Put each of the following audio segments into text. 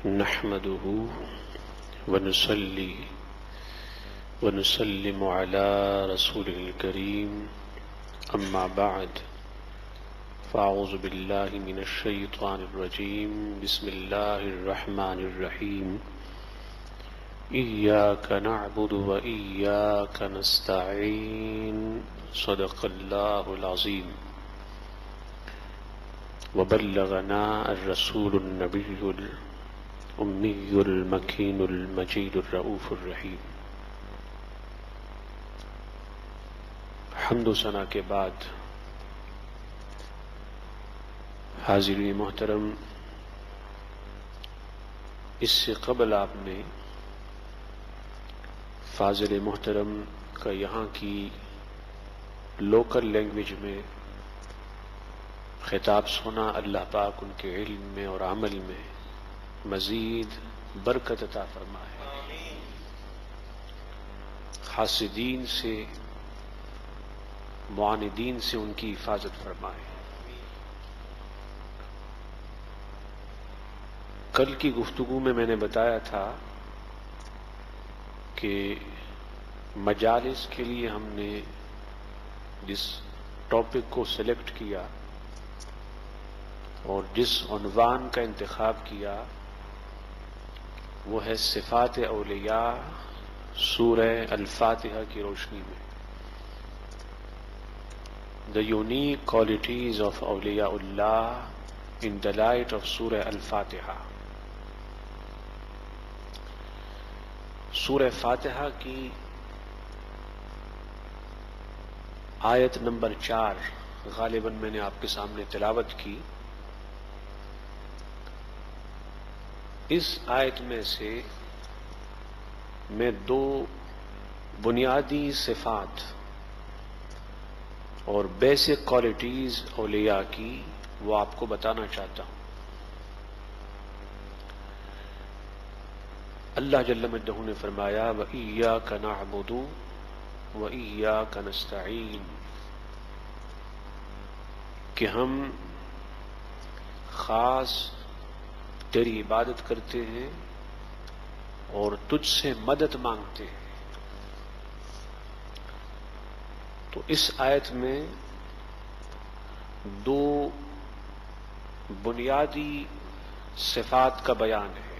نحمده ونصلي ونسلم على رسوله الكريم أما بعد فأعوذ بالله من الشيطان الرجيم بسم الله الرحمن الرحيم إياك نعبد وإياك نستعين صدق الله العظيم وبلغنا الرسول النبي الأمي المكين المجيد الرؤوف الرحيم۔ حمد و ثنا کے بعد حاضرین محترم، اس سے قبل آپ نے فاضل محترم کا یہاں کی لوکل لینگویج میں خطاب سنا۔ اللہ پاک ان کے علم میں اور عمل میں مزید برکت عطا فرمائے، حاسدین سے معاندین سے ان کی حفاظت فرمائے۔ کل کی گفتگو میں نے بتایا تھا کہ مجالس کے لیے ہم نے جس ٹاپک کو سلیکٹ کیا اور جس عنوان کا انتخاب کیا وہ ہے صفات اولیاء سورہ الفاتحہ کی روشنی میں، The unique qualities of awliya Allah in the light of Surah Al-Fatiha۔ سورہ فاتحہ کی آیت نمبر 4 غالباً میں نے آپ کے سامنے تلاوت کی۔ اس آیت میں سے میں دو بنیادی صفات اور بیسک کوالٹیز اولیاء کی وہ آپ کو بتانا چاہتا ہوں۔ اللہ جل مجدہ نے فرمایا وَإِيَّاكَ نَعْبُدُ وَإِيَّاكَ نَسْتَعِينُ، کہ ہم خاص تیری عبادت کرتے ہیں اور تجھ سے مدد مانگتے ہیں۔ تو اس آیت میں دو بنیادی صفات کا بیان ہے۔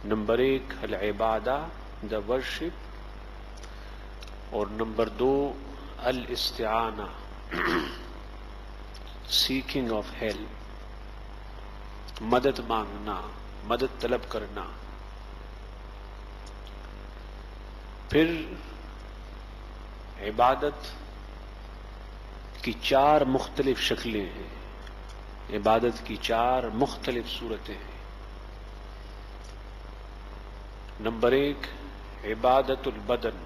نمبر 1 العبادہ، دا ورشپ، اور نمبر 2 الاستعانہ، سیکنگ آف ہیلپ، مدد مانگنا، مدد طلب کرنا۔ پھر عبادت کی 4 مختلف شکلیں ہیں، عبادت کی 4 مختلف صورتیں ہیں۔ نمبر 1 عبادت البدن،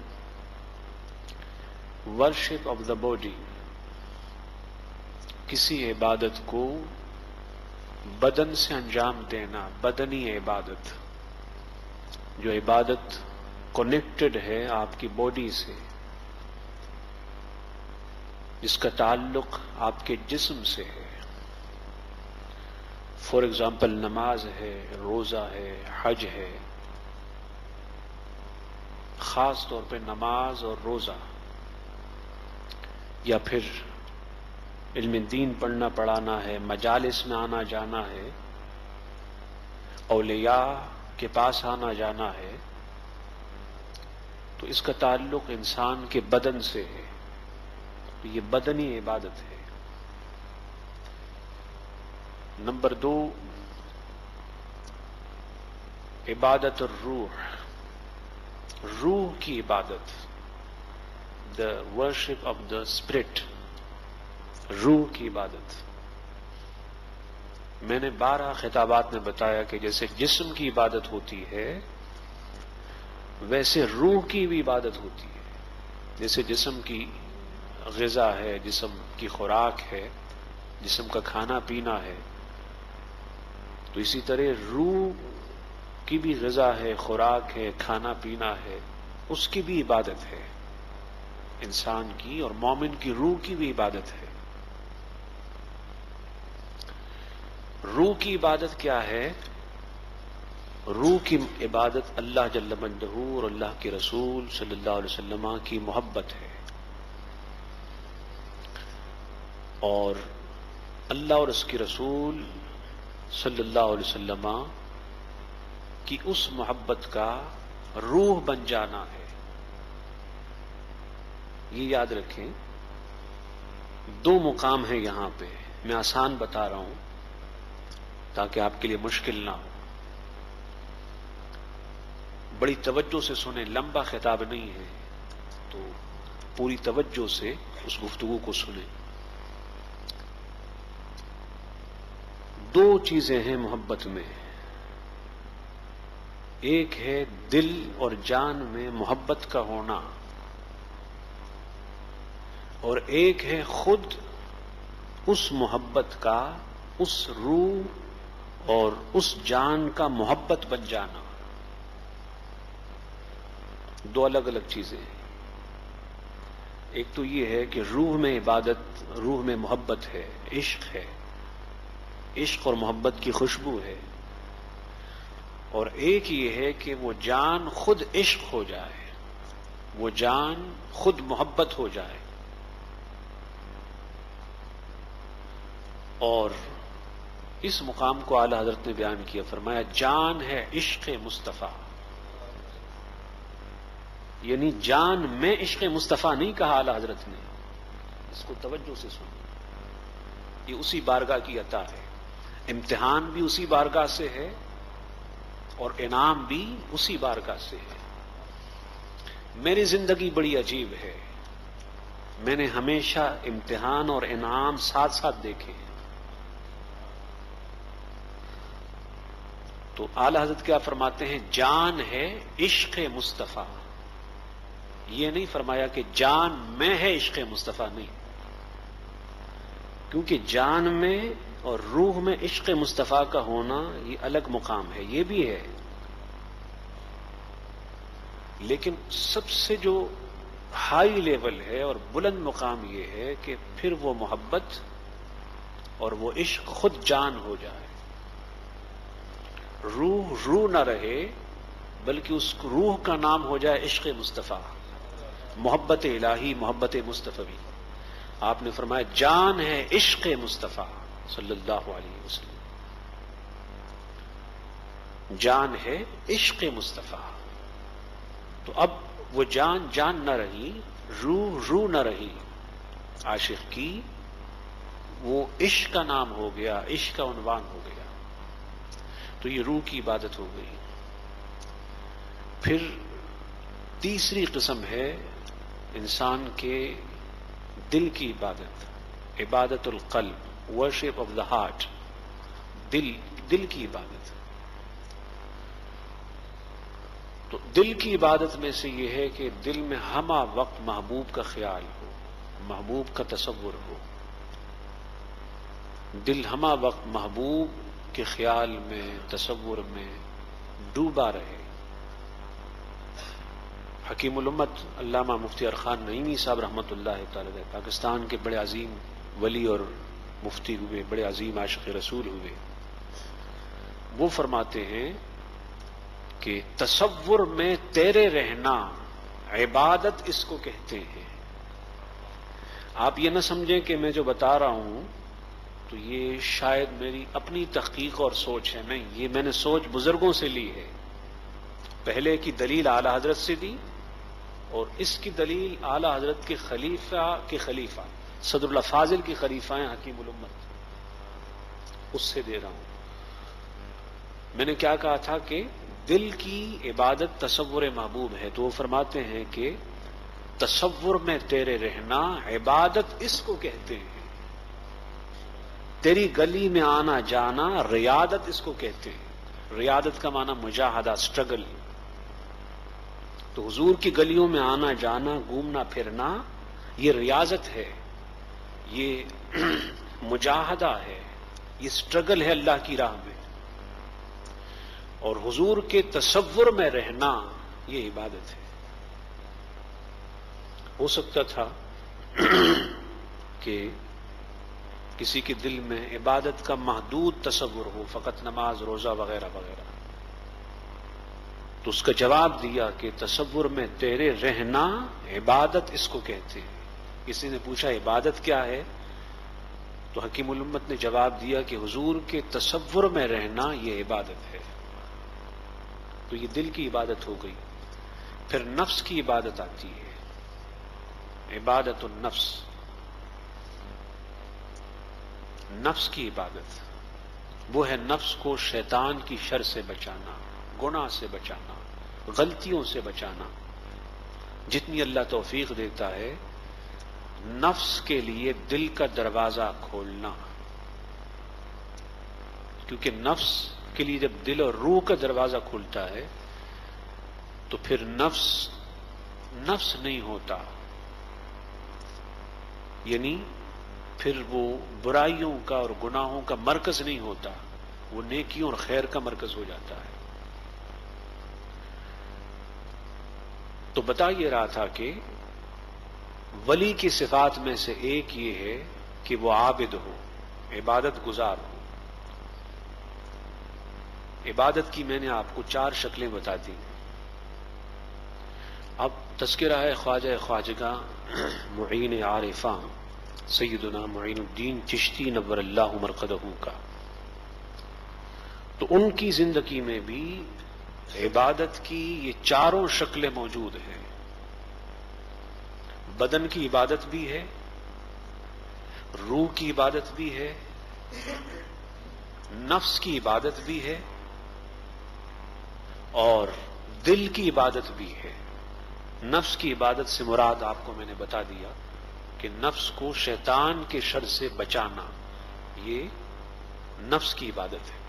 ورشپ آف دا باڈی، کسی عبادت کو بدن سے انجام دینا، بدنی عبادت، جو عبادت کنیکٹڈ ہے آپ کی باڈی سے، جس کا تعلق آپ کے جسم سے ہے۔ فار ایگزامپل نماز ہے، روزہ ہے، حج ہے۔ خاص طور پہ نماز اور روزہ، یا پھر علم دین پڑھنا پڑھانا ہے، مجالس میں آنا جانا ہے، اولیاء کے پاس آنا جانا ہے، تو اس کا تعلق انسان کے بدن سے ہے، تو یہ بدنی عبادت ہے۔ نمبر 2 عبادت الروح، روح کی عبادت، the worship of the spirit, روح کی عبادت۔ میں نے 12 خطابات میں بتایا کہ جیسے جسم کی عبادت ہوتی ہے ویسے روح کی بھی عبادت ہوتی ہے۔ جیسے جسم کی غذا ہے، جسم کی خوراک ہے، جسم کا کھانا پینا ہے، تو اسی طرح روح کی بھی غذا ہے، خوراک ہے، کھانا پینا ہے، اس کی بھی عبادت ہے انسان کی، اور مومن کی روح کی بھی عبادت ہے۔ روح کی عبادت کیا ہے؟ روح کی عبادت اللہ جل مجدہ اور اللہ کے رسول صلی اللہ علیہ وسلم کی محبت ہے، اور اللہ اور اس کے رسول صلی اللہ علیہ وسلم کی اس محبت کا روح بن جانا ہے۔ یہ یاد رکھیں، دو مقام ہیں یہاں پہ، میں آسان بتا رہا ہوں تاکہ آپ کے لیے مشکل نہ ہو۔ بڑی توجہ سے سنیں، لمبا خطاب نہیں ہے تو پوری توجہ سے اس گفتگو کو سنیں۔ دو چیزیں ہیں محبت میں، ایک ہے دل اور جان میں محبت کا ہونا، اور ایک ہے خود اس محبت کا، اس روح اور اس جان کا محبت بن جانا۔ دو الگ الگ چیزیں ہیں۔ ایک تو یہ ہے کہ روح میں عبادت، روح میں محبت ہے، عشق ہے، عشق اور محبت کی خوشبو ہے، اور ایک یہ ہے کہ وہ جان خود عشق ہو جائے، وہ جان خود محبت ہو جائے۔ اور اس مقام کو اعلی حضرت نے بیان کیا، فرمایا جان ہے عشق مصطفیٰ، یعنی جان میں عشق مصطفیٰ نہیں کہا اعلی حضرت نے، اس کو توجہ سے سنیں، یہ اسی بارگاہ کی عطا ہے، امتحان بھی اسی بارگاہ سے ہے اور انعام بھی اسی بارگاہ سے ہے۔ میری زندگی بڑی عجیب ہے، میں نے ہمیشہ امتحان اور انعام ساتھ ساتھ دیکھے ہیں۔ تو اعلی حضرت کیا فرماتے ہیں؟ جان ہے عشق مصطفیٰ، یہ نہیں فرمایا کہ جان میں ہے عشق مصطفیٰ، نہیں، کیونکہ جان میں اور روح میں عشق مصطفیٰ کا ہونا یہ الگ مقام ہے، یہ بھی ہے، لیکن سب سے جو ہائی لیول ہے اور بلند مقام یہ ہے کہ پھر وہ محبت اور وہ عشق خود جان ہو جائے، روح نہ رہے بلکہ اس روح کا نام ہو جائے عشق مصطفیٰ، محبت الہی، محبت مصطفی۔ آپ نے فرمایا جان ہے عشق مصطفیٰ صلی اللہ علیہ وسلم، جان ہے عشق مصطفیٰ۔ تو اب وہ جان نہ رہی، روح نہ رہی عاشق کی، وہ عشق کا نام ہو گیا، عشق کا عنوان ہو گیا، تو یہ روح کی عبادت ہو گئی۔ پھر تیسری قسم ہے انسان کے دل کی عبادت، عبادت القلب، ورشپ آف دا ہارٹ، دل کی عبادت۔ تو دل کی عبادت میں سے یہ ہے کہ دل میں ہمہ وقت محبوب کا خیال ہو، محبوب کا تصور ہو، دل ہمہ وقت محبوب کے خیال میں، تصور میں ڈوبا رہے۔ حکیم الامت علامہ مفتی ارخان نعیمی صاحب رحمۃ اللہ تعالی علیہ، پاکستان کے بڑے عظیم ولی اور مفتی ہوئے، بڑے عظیم عاشق رسول ہوئے، وہ فرماتے ہیں کہ تصور میں تیرے رہنا عبادت اس کو کہتے ہیں۔ آپ یہ نہ سمجھیں کہ میں جو بتا رہا ہوں تو یہ شاید میری اپنی تحقیق اور سوچ ہے، نہیں، یہ میں نے سوچ بزرگوں سے لی ہے۔ پہلے کی دلیل اعلی حضرت سے دی، اور اس کی دلیل اعلی حضرت کے خلیفہ صدر اللہ فاضل کی خلیفہ ہیں حکیم الامت، اس سے دے رہا ہوں۔ میں نے کیا کہا تھا کہ دل کی عبادت تصور محبوب ہے، تو وہ فرماتے ہیں کہ تصور میں تیرے رہنا عبادت اس کو کہتے ہیں، تیری گلی میں آنا جانا ریاضت اس کو کہتے ہیں۔ ریاضت کا معنی مجاہدہ، سٹرگل۔ تو حضور کی گلیوں میں آنا جانا، گھومنا پھرنا، یہ ریاضت ہے، یہ مجاہدہ ہے، یہ سٹرگل ہے اللہ کی راہ میں۔ اور حضور کے تصور میں رہنا یہ عبادت ہے۔ ہو سکتا تھا کہ کسی کے دل میں عبادت کا محدود تصور ہو، فقط نماز روزہ وغیرہ وغیرہ، تو اس کا جواب دیا کہ تصور میں تیرے رہنا عبادت اس کو کہتے ہیں۔ کسی نے پوچھا عبادت کیا ہے؟ تو حکیم الامت نے جواب دیا کہ حضور کے تصور میں رہنا یہ عبادت ہے۔ تو یہ دل کی عبادت ہو گئی۔ پھر نفس کی عبادت آتی ہے، عبادت النفس، نفس کی عبادت وہ ہے نفس کو شیطان کی شر سے بچانا، گناہ سے بچانا، غلطیوں سے بچانا۔ جتنی اللہ توفیق دیتا ہے نفس کے لیے دل کا دروازہ کھولنا، کیونکہ نفس کے لیے جب دل اور روح کا دروازہ کھلتا ہے تو پھر نفس نہیں ہوتا، یعنی پھر وہ برائیوں کا اور گناہوں کا مرکز نہیں ہوتا، وہ نیکیوں اور خیر کا مرکز ہو جاتا ہے۔ تو بتا یہ رہا تھا کہ ولی کی صفات میں سے ایک یہ ہے کہ وہ عابد ہو، عبادت گزار ہو۔ عبادت کی میں نے آپ کو 4 شکلیں بتا دی۔ اب تذکرہ ہے خواجہ خواجگاں معین عارفاں سیدنا معین الدین چشتی نور اللہ مرقدہ کا، تو ان کی زندگی میں بھی عبادت کی یہ 4 شکلیں موجود ہیں۔ بدن کی عبادت بھی ہے، روح کی عبادت بھی ہے، نفس کی عبادت بھی ہے، اور دل کی عبادت بھی ہے۔ نفس کی عبادت سے مراد آپ کو میں نے بتا دیا کہ نفس کو شیطان کے شر سے بچانا، یہ نفس کی عبادت ہے۔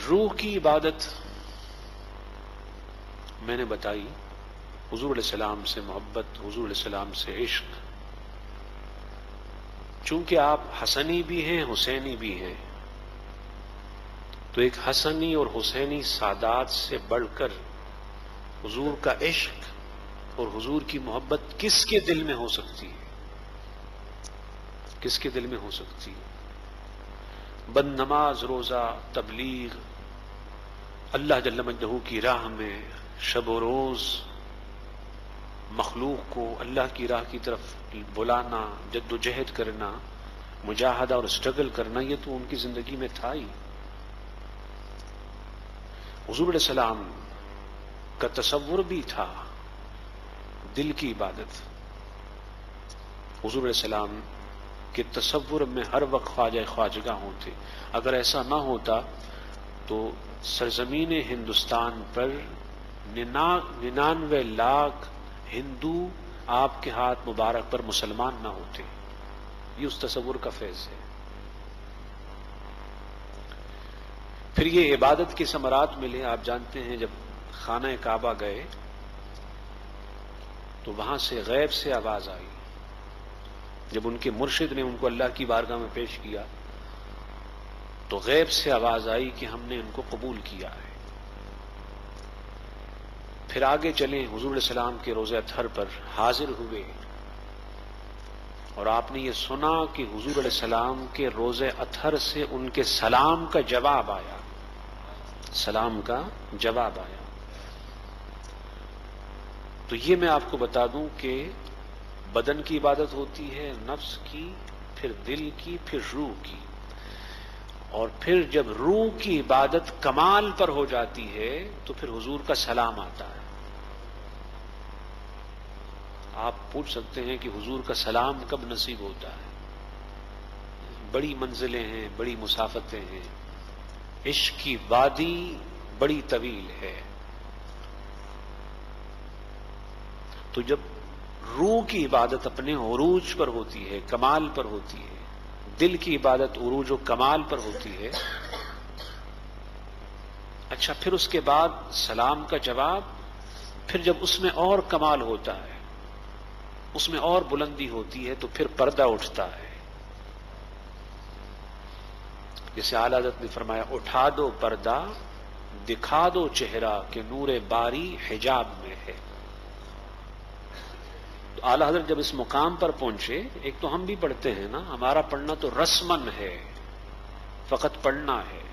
روح کی عبادت میں نے بتائی، حضور علیہ السلام سے محبت، حضور علیہ السلام سے عشق۔ چونکہ آپ حسنی بھی ہیں حسینی بھی ہیں، تو ایک حسنی اور حسینی سادات سے بڑھ کر حضور کا عشق اور حضور کی محبت کس کے دل میں ہو سکتی ہے؟ کس کے دل میں ہو سکتی ہے؟ بند نماز روزہ تبلیغ، اللہ جل مجدہ کی راہ میں شب و روز مخلوق کو اللہ کی راہ کی طرف بلانا، جد و جہد کرنا، مجاہدہ اور اسٹرگل کرنا، یہ تو ان کی زندگی میں تھا ہی۔ حضور علیہ السلام کا تصور بھی تھا دل کی عبادت۔ حضور علیہ السلام کے تصور میں ہر وقت خواجہ خواجگاں ہوتے۔ اگر ایسا نہ ہوتا تو سرزمین ہندوستان پر 99 لاکھ ہندو آپ کے ہاتھ مبارک پر مسلمان نہ ہوتے۔ یہ اس تصور کا فیض ہے۔ پھر یہ عبادت کے ثمرات ملے۔ آپ جانتے ہیں جب خانہ کعبہ گئے تو وہاں سے غیب سے آواز آئی، جب ان کے مرشد نے ان کو اللہ کی بارگاہ میں پیش کیا تو غیب سے آواز آئی کہ ہم نے ان کو قبول کیا ہے۔ پھر آگے چلیں، حضور علیہ السلام کے روضہ اطہر پر حاضر ہوئے اور آپ نے یہ سنا کہ حضور علیہ السلام کے روضہ اطہر سے ان کے سلام کا جواب آیا، سلام کا جواب آیا۔ تو یہ میں آپ کو بتا دوں کہ بدن کی عبادت ہوتی ہے، نفس کی، پھر دل کی، پھر روح کی، اور پھر جب روح کی عبادت کمال پر ہو جاتی ہے تو پھر حضور کا سلام آتا ہے۔ آپ پوچھ سکتے ہیں کہ حضور کا سلام کب نصیب ہوتا ہے؟ بڑی منزلیں ہیں، بڑی مسافتیں ہیں، عشق کی وادی بڑی طویل ہے۔ تو جب روح کی عبادت اپنے عروج پر ہوتی ہے، کمال پر ہوتی ہے، دل کی عبادت عروج و کمال پر ہوتی ہے، اچھا پھر اس کے بعد سلام کا جواب، پھر جب اس میں اور کمال ہوتا ہے، اس میں اور بلندی ہوتی ہے، تو پھر پردہ اٹھتا ہے۔ جیسے اعلی حضرت نے فرمایا اٹھا دو پردہ دکھا دو چہرہ کہ نور باری حجاب میں ہے. تو اعلی حضرت جب اس مقام پر پہنچے، ایک تو ہم بھی پڑھتے ہیں نا، ہمارا پڑھنا تو رسمن ہے، فقط پڑھنا ہے،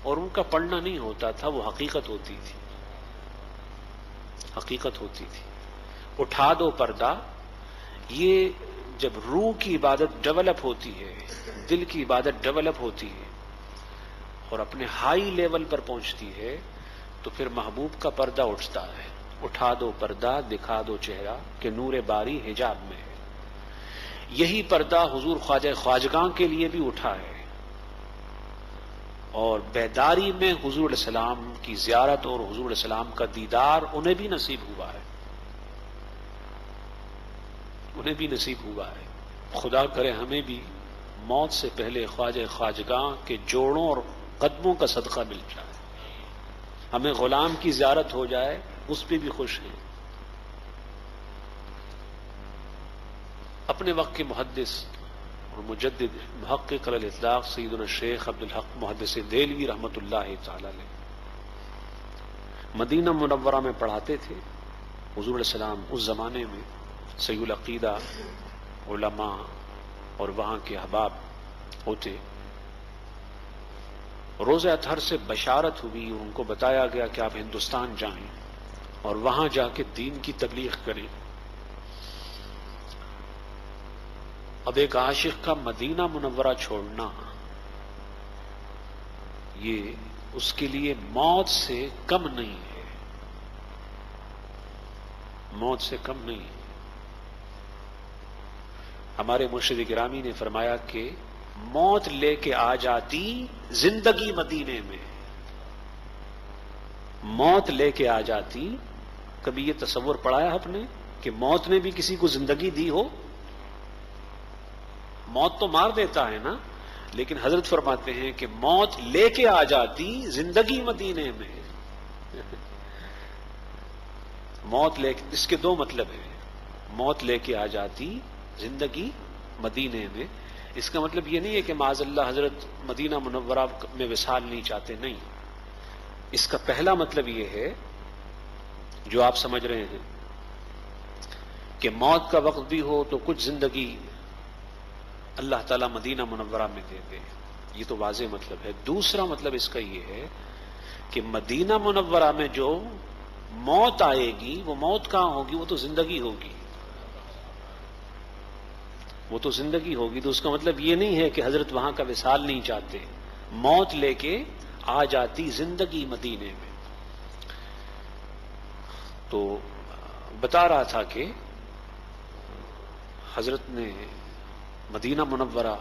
اور ان کا پڑھنا نہیں ہوتا تھا، وہ حقیقت ہوتی تھی، حقیقت ہوتی تھی. اٹھا دو پردہ، یہ جب روح کی عبادت ڈیولپ ہوتی ہے، دل کی عبادت ڈیولپ ہوتی ہے اور اپنے ہائی لیول پر پہنچتی ہے تو پھر محبوب کا پردہ اٹھتا ہے. اٹھا دو پردہ دکھا دو چہرہ کہ نور باری حجاب میں ہے. یہی پردہ حضور خواجہ خواجگاں کے لیے بھی اٹھا ہے، اور بیداری میں حضور علیہ السلام کی زیارت اور حضور علیہ السلام کا دیدار انہیں بھی نصیب ہوا ہے، انہیں بھی نصیب ہوا ہے. خدا کرے ہمیں بھی موت سے پہلے خواجہ خواجگاں کے جوڑوں اور قدموں کا صدقہ مل جائے، ہمیں غلام کی زیارت ہو جائے، اس پہ بھی خوش ہیں. اپنے وقت کے محدث اور مجدد محقق علی الاطلاق سیدنا الشیخ عبدالحق محدث دہلوی رحمۃ اللہ تعالی علیہ مدینہ منورہ میں پڑھاتے تھے. حضور علیہ السلام اس زمانے میں سید العقیدہ علماء اور وہاں کے احباب ہوتے. روز اطہر سے بشارت ہوئی، ان کو بتایا گیا کہ آپ ہندوستان جائیں اور وہاں جا کے دین کی تبلیغ کریں. اب ایک عاشق کا مدینہ منورہ چھوڑنا، یہ اس کے لیے موت سے کم نہیں ہے، موت سے کم نہیں ہے. ہمارے مرشد گرامی نے فرمایا کہ موت لے کے آ جاتی زندگی مدینے میں، موت لے کے آ جاتی. کبھی یہ تصور پڑھایا آپ نے کہ موت نے بھی کسی کو زندگی دی ہو؟ موت تو مار دیتا ہے نا، لیکن حضرت فرماتے ہیں کہ موت لے کے آ جاتی زندگی مدینے میں. موت لے کے، اس کے دو مطلب ہیں، موت لے کے آ جاتی زندگی مدینے میں. اس کا مطلب یہ نہیں ہے کہ معاذ اللہ حضرت مدینہ منورہ میں وصال نہیں چاہتے، نہیں. اس کا پہلا مطلب یہ ہے جو آپ سمجھ رہے ہیں کہ موت کا وقت بھی ہو تو کچھ زندگی اللہ تعالیٰ مدینہ منورہ میں دے دے، یہ تو واضح مطلب ہے. دوسرا مطلب اس کا یہ ہے کہ مدینہ منورہ میں جو موت آئے گی وہ موت کہاں ہوگی؟ وہ تو زندگی ہوگی، وہ تو زندگی ہوگی. تو اس کا مطلب یہ نہیں ہے کہ حضرت وہاں کا وصال نہیں چاہتے، موت لے کے آ جاتی زندگی مدینے میں. تو بتا رہا تھا کہ حضرت نے مدینہ منورہ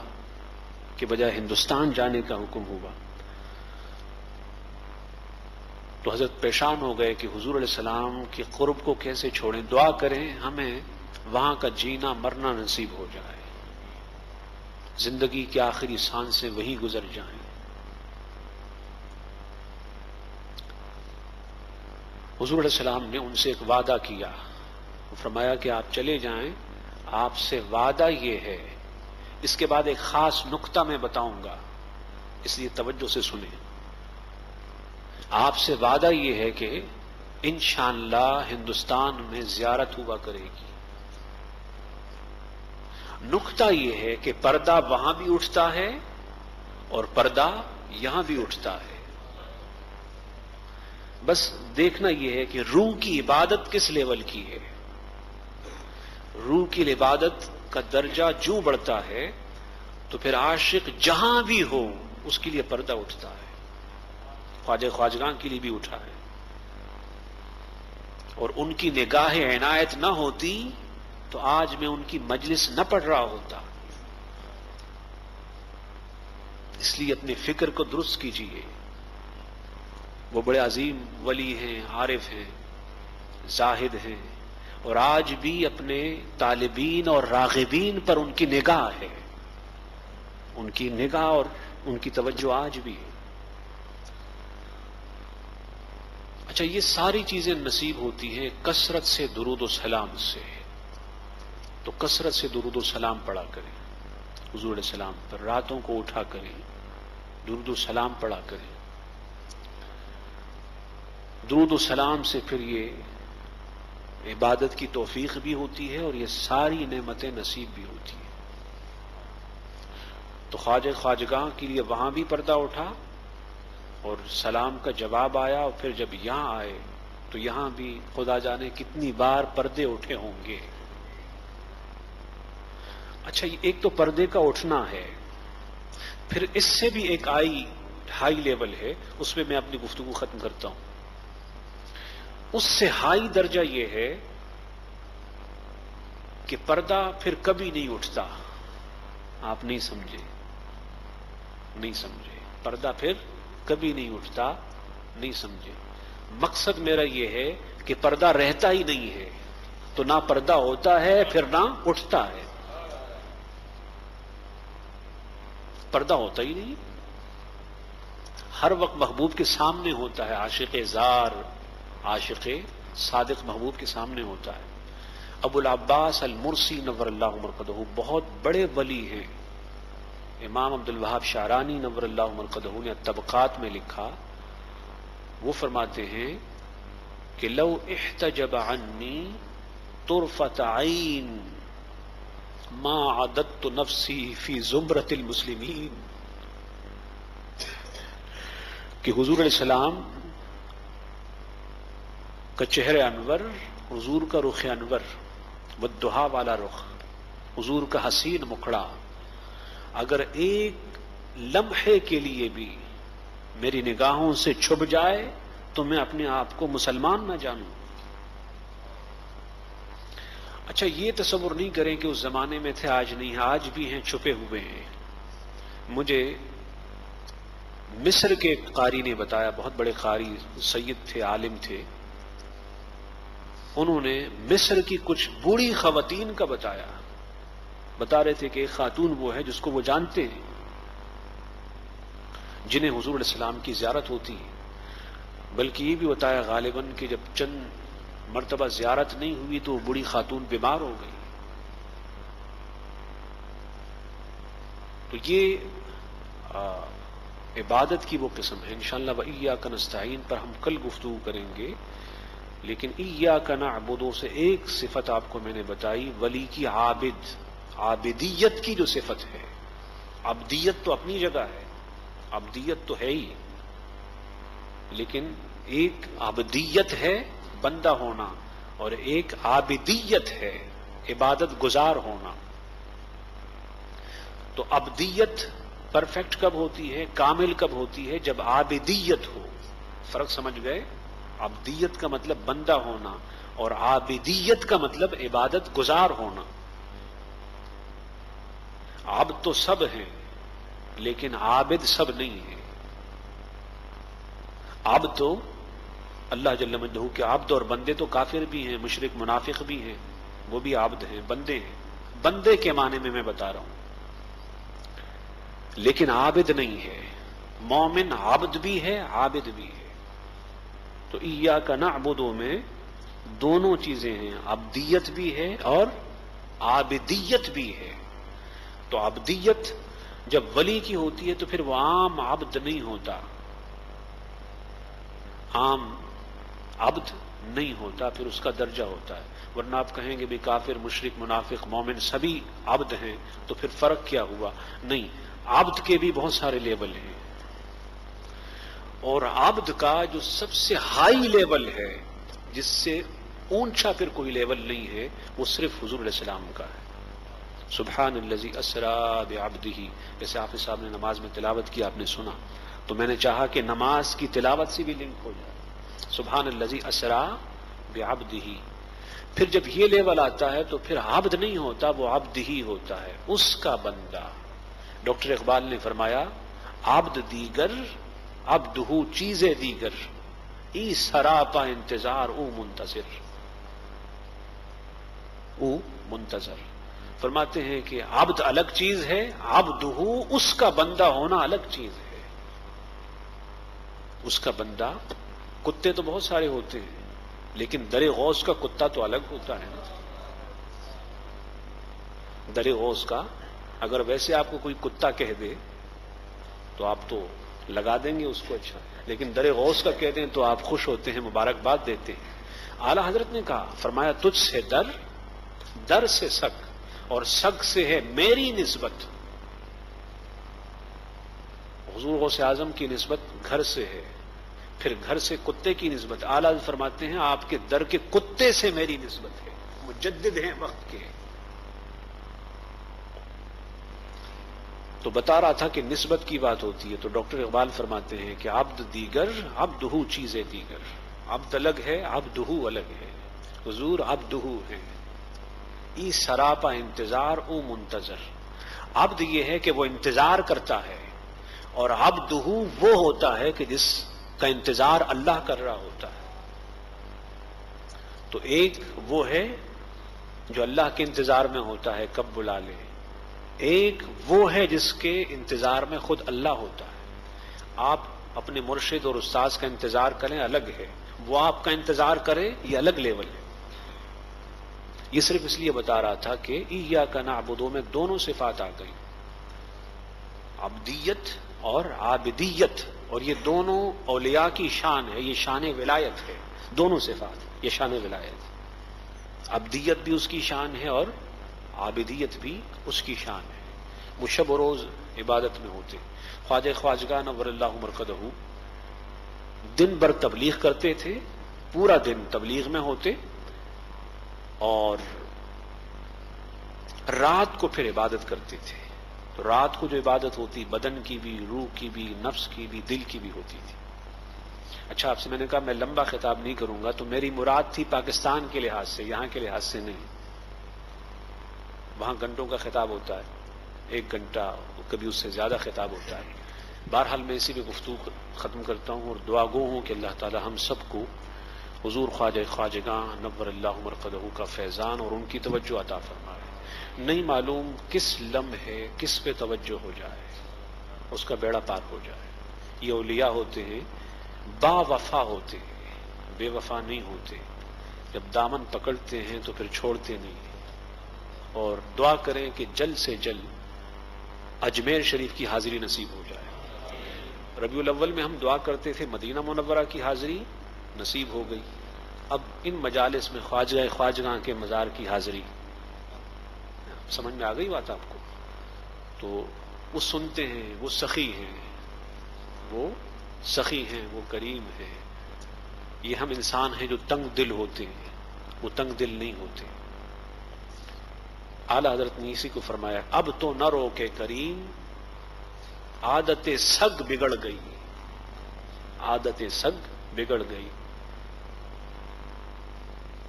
کے بجائے ہندوستان جانے کا حکم ہوا تو حضرت پریشان ہو گئے کہ حضور علیہ السلام کے قرب کو کیسے چھوڑیں. دعا کریں ہمیں وہاں کا جینا مرنا نصیب ہو جائے، زندگی کی آخری سانسیں وہی گزر جائیں. حضور علیہ السلام نے ان سے ایک وعدہ کیا، فرمایا کہ آپ چلے جائیں، آپ سے وعدہ یہ ہے. اس کے بعد ایک خاص نقطہ میں بتاؤں گا، اس لیے توجہ سے سنیں. آپ سے وعدہ یہ ہے کہ انشاءاللہ ہندوستان میں زیارت ہوا کرے گی. نقطہ یہ ہے کہ پردہ وہاں بھی اٹھتا ہے اور پردہ یہاں بھی اٹھتا ہے. بس دیکھنا یہ ہے کہ روح کی عبادت کس لیول کی ہے. روح کی عبادت کا درجہ جو بڑھتا ہے تو پھر عاشق جہاں بھی ہو اس کے لیے پردہ اٹھتا ہے. خواجہ خواجگاں کے لیے بھی اٹھا ہے، اور ان کی نگاہ عنایت نہ ہوتی تو آج میں ان کی مجلس نہ پڑھ رہا ہوتا. اس لیے اپنے فکر کو درست کیجیے. وہ بڑے عظیم ولی ہیں، عارف ہیں، زاہد ہیں، اور آج بھی اپنے طالبین اور راغبین پر ان کی نگاہ ہے، ان کی نگاہ اور ان کی توجہ آج بھی ہے. اچھا، یہ ساری چیزیں نصیب ہوتی ہیں کثرت سے درود و سلام سے. تو کثرت سے درود و سلام پڑھا کریں حضور علیہ السلام پر، راتوں کو اٹھا کریں، درود و سلام پڑھا کریں. درود و سلام سے پھر یہ عبادت کی توفیق بھی ہوتی ہے اور یہ ساری نعمتیں نصیب بھی ہوتی ہیں. تو خواجہ خواجگاہ کے لیے وہاں بھی پردہ اٹھا اور سلام کا جواب آیا، اور پھر جب یہاں آئے تو یہاں بھی خدا جانے کتنی بار پردے اٹھے ہوں گے. اچھا، ایک تو پردے کا اٹھنا ہے، پھر اس سے بھی ایک ہائی لیول ہے، اس میں میں اپنی گفتگو ختم کرتا ہوں. اس سے ہائی درجہ یہ ہے کہ پردہ پھر کبھی نہیں اٹھتا. آپ نہیں سمجھے، پردہ پھر کبھی نہیں اٹھتا، نہیں سمجھے. مقصد میرا یہ ہے کہ پردہ رہتا ہی نہیں ہے، تو نہ پردہ ہوتا ہے پھر نہ اٹھتا ہے. پردہ ہوتا ہی نہیں، ہر وقت محبوب کے سامنے ہوتا ہے. عاشق زار، عاشق صادق محبوب کے سامنے ہوتا ہے. ابو العباس المرسی نور اللہ مرقدہ بہت بڑے ولی ہیں. امام عبد الوہاب شعرانی نور اللہ مرقدہ نے طبقات میں لکھا، وہ فرماتے ہیں کہ لو احتجب عنی طرفۃ عین ما عددت نفسی فی زمرۃ المسلمین، کہ حضور علیہ السلام کا چہرہ انور، حضور کا رخ انور، والدہا والا رخ، حضور کا حسین مکھڑا، اگر ایک لمحے کے لیے بھی میری نگاہوں سے چھپ جائے تو میں اپنے آپ کو مسلمان نہ جانوں. اچھا، یہ تصور نہیں کریں کہ اس زمانے میں تھے آج نہیں، آج بھی ہیں، چھپے ہوئے ہیں. مجھے مصر کے قاری نے بتایا، بہت بڑے قاری سید تھے، عالم تھے، انہوں نے مصر کی کچھ بوڑھی خواتین کا بتا رہے تھے کہ ایک خاتون وہ ہے جس کو وہ جانتے ہیں، جنہیں حضور علیہ السلام کی زیارت ہوتی ہے. بلکہ یہ بھی بتایا غالباً کہ جب چند مرتبہ زیارت نہیں ہوئی تو وہ بوڑھی خاتون بیمار ہو گئی. تو یہ عبادت کی وہ قسم ہے. انشاءاللہ وَإِيَّاكَ نَسْتَعِينُ پر ہم کل گفتگو کریں گے. لیکن إِيَّاكَ نَعْبُدُ سے ایک صفت آپ کو میں نے بتائی، ولی کی عابدیت کی جو صفت ہے. عبدیت تو اپنی جگہ ہے، عبدیت تو ہے ہی، لیکن ایک عبدیت ہے بندہ ہونا، اور ایک عابدیت ہے عبادت گزار ہونا. تو عبدیت پرفیکٹ کب ہوتی ہے، کامل کب ہوتی ہے؟ جب عابدیت ہو. فرق سمجھ گئے؟ عبدیت کا مطلب بندہ ہونا، اور عابدیت کا مطلب عبادت گزار ہونا. عبد تو سب ہیں لیکن عابد سب نہیں ہیں. عبد تو اللہ جل مجدہ کے عبد، اور بندے تو کافر بھی ہیں، مشرک منافق بھی ہیں، وہ بھی عبد ہیں، بندے ہیں. بندے کے معنی میں بتا رہا ہوں، لیکن عابد نہیں ہے. مومن عبد بھی ہے، عابد بھی ہے. تو ایاک نعبد میں دونوں چیزیں ہیں، عبدیت بھی ہے اور عابدیت بھی ہے. تو عبدیت جب ولی کی ہوتی ہے تو پھر وہ عام عبد نہیں ہوتا، عام عبد نہیں ہوتا، پھر اس کا درجہ ہوتا ہے. ورنہ آپ کہیں گے بھی کافر، مشرک، منافق، مومن سبھی عبد ہیں، تو پھر فرق کیا ہوا؟ نہیں، عبد کے بھی بہت سارے لیول ہیں، اور عبد کا جو سب سے ہائی لیول ہے، جس سے اونچا پھر کوئی لیول نہیں ہے، وہ صرف حضور علیہ السلام کا ہے. سبحان الذی اسری بعبدہ، جیسے حافظ صاحب نے نماز میں تلاوت کی، آپ نے سنا، تو میں نے چاہا کہ نماز کی تلاوت سے بھی لنک ہو جائے. سبحان الذی اسری بعبدہ. پھر جب یہ لیول آتا ہے تو پھر عبد نہیں ہوتا، وہ عبد ہی ہوتا ہے، اس کا بندہ. ڈاکٹر اقبال نے فرمایا، عبد دیگر عبدہ چیزیں دیگر، ای سراپا انتظار او منتظر. او منتظر فرماتے ہیں کہ عبد الگ چیز ہے، عبدہ اس کا بندہ ہونا الگ چیز ہے. اس کا بندہ، کتے تو بہت سارے ہوتے ہیں لیکن در غوث کا کتا تو الگ ہوتا ہے نا. در غوث کا اگر ویسے آپ کو کوئی کتا کہہ دے تو آپ تو لگا دیں گے اس کو اچھا، لیکن در غوث کا کہتے ہیں تو آپ خوش ہوتے ہیں، مبارکباد دیتے ہیں۔ اعلی حضرت نے کہا، فرمایا تجھ سے در، در سے سگ، اور سگ سے ہے میری نسبت۔ حضور غوث اعظم کی نسبت گھر سے ہے، پھر گھر سے کتے کی نسبت۔ اعلیٰ فرماتے ہیں آپ کے در کے کتے سے میری نسبت ہے، مجدد ہیں وقت کے۔ تو بتا رہا تھا کہ نسبت کی بات ہوتی ہے، تو ڈاکٹر اقبال فرماتے ہیں کہ عبد دیگر عبدہو چیزیں دیگر، عبد الگ ہے عبدہو الگ ہے، حضور عبدہو ہیں، ای سراپا انتظار او منتظر۔ عبد یہ ہے کہ وہ انتظار کرتا ہے، اور عبدہو وہ ہوتا ہے کہ جس کا انتظار اللہ کر رہا ہوتا ہے۔ تو ایک وہ ہے جو اللہ کے انتظار میں ہوتا ہے کب بلا لے، ایک وہ ہے جس کے انتظار میں خود اللہ ہوتا ہے۔ آپ اپنے مرشد اور استاذ کا انتظار کریں الگ ہے، وہ آپ کا انتظار کرے یہ الگ لیول ہے۔ یہ صرف اس لیے بتا رہا تھا کہ ایاک نعبد میں دونوں صفات آ گئی، عبدیت اور عابدیت، اور یہ دونوں اولیاء کی شان ہے، یہ شان ولایت ہے، دونوں صفات یہ شان ولایت، عبدیت بھی اس کی شان ہے اور عابدیت بھی اس کی شان ہے۔ وہ شب و روز عبادت میں ہوتے۔ خواجہ خواجگاہ نور اللہ مرقدہ دن بھر تبلیغ کرتے تھے، پورا دن تبلیغ میں ہوتے، اور رات کو پھر عبادت کرتے تھے۔ تو رات کو جو عبادت ہوتی بدن کی بھی، روح کی بھی، نفس کی بھی، دل کی بھی ہوتی تھی۔ اچھا آپ سے میں نے کہا میں لمبا خطاب نہیں کروں گا، تو میری مراد تھی پاکستان کے لحاظ سے، یہاں کے لحاظ سے نہیں۔ وہاں گھنٹوں کا خطاب ہوتا ہے، 1 گھنٹہ کبھی اس سے زیادہ خطاب ہوتا ہے۔ بہرحال میں اسی پہ گفتگو ختم کرتا ہوں، اور دعا گو ہوں کہ اللہ تعالی ہم سب کو حضور خواجہ خواجگاں نور اللہ مرقدہ کا فیضان اور ان کی توجہ عطا فرمائے۔ نہیں معلوم کس لمحے کس پہ توجہ ہو جائے، اس کا بیڑا پار ہو جائے۔ یہ اولیاء ہوتے ہیں، با وفا ہوتے ہیں، بے وفا نہیں ہوتے۔ جب دامن پکڑتے ہیں تو پھر چھوڑتے نہیں، اور دعا کریں کہ جلد سے جلد اجمیر شریف کی حاضری نصیب ہو جائے۔ ربیع الاول میں ہم دعا کرتے تھے مدینہ منورہ کی حاضری نصیب ہو گئی، اب ان مجالس میں خواجہ خواجگاں کے مزار کی حاضری، سمجھ میں آ گئی بات آپ کو؟ تو وہ سنتے ہیں، وہ سخی ہیں، وہ سخی ہیں، وہ کریم ہیں۔ یہ ہم انسان ہیں جو تنگ دل ہوتے ہیں، وہ تنگ دل نہیں ہوتے۔ اعلی حضرت نے اسی کو فرمایا، اب تو نہ رو کے کریم عادت سگ بگڑ گئی، عادت سگ بگڑ گئی۔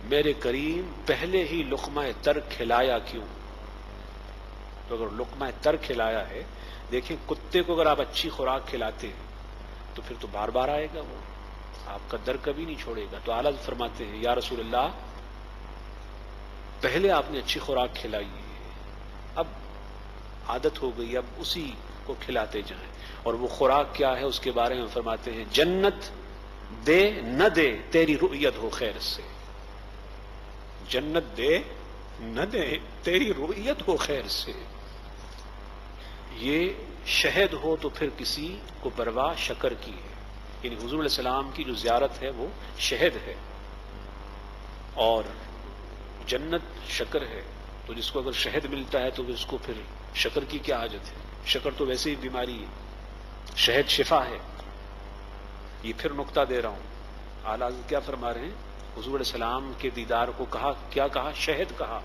میرے کریم پہلے ہی لقمہ تر کھلایا کیوں؟ تو اگر لقمہ تر کھلایا ہے، دیکھیں کتے کو اگر آپ اچھی خوراک کھلاتے ہیں تو پھر تو بار بار آئے گا، وہ آپ کا در کبھی نہیں چھوڑے گا۔ تو اعلیٰ فرماتے ہیں یا رسول اللہ پہلے آپ نے اچھی خوراک کھلائی ہے، اب عادت ہو گئی، اب اسی کو کھلاتے جائیں۔ اور وہ خوراک کیا ہے اس کے بارے میں فرماتے ہیں جنت دے نہ دے تیری رؤیت ہو خیر سے، جنت دے نہ دے تیری رؤیت ہو خیر سے۔ یہ شہد ہو تو پھر کسی کو پرواہ شکر کی ہے، یعنی حضور علیہ السلام کی جو زیارت ہے وہ شہد ہے، اور جنت شکر ہے۔ تو جس کو اگر شہد ملتا ہے تو اس کو پھر شکر کی کیا حاجت ہے؟ شکر تو ویسے ہی بیماری ہے، شہد شفا ہے۔ یہ پھر نقطہ دے رہا ہوں، اعلیٰ حضرت کیا فرما رہے ہیں؟ حضور علیہ السلام کے دیدار کو کہا، کیا کہا؟ شہد کہا،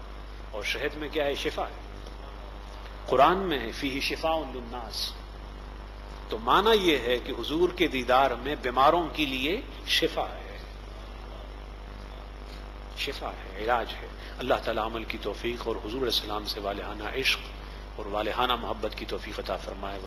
اور شہد میں کیا ہے؟ شفا ہے۔ قرآن میں ہے فیہ شفاء للناس، تو معنی یہ ہے کہ حضور کے دیدار میں بیماروں کے لیے شفا ہے، شفا ہے، علاج ہے۔ اللہ تعالیٰ عمل کی توفیق اور حضور علیہ السلام سے والہانہ عشق اور والہانہ محبت کی توفیق عطا فرمائے۔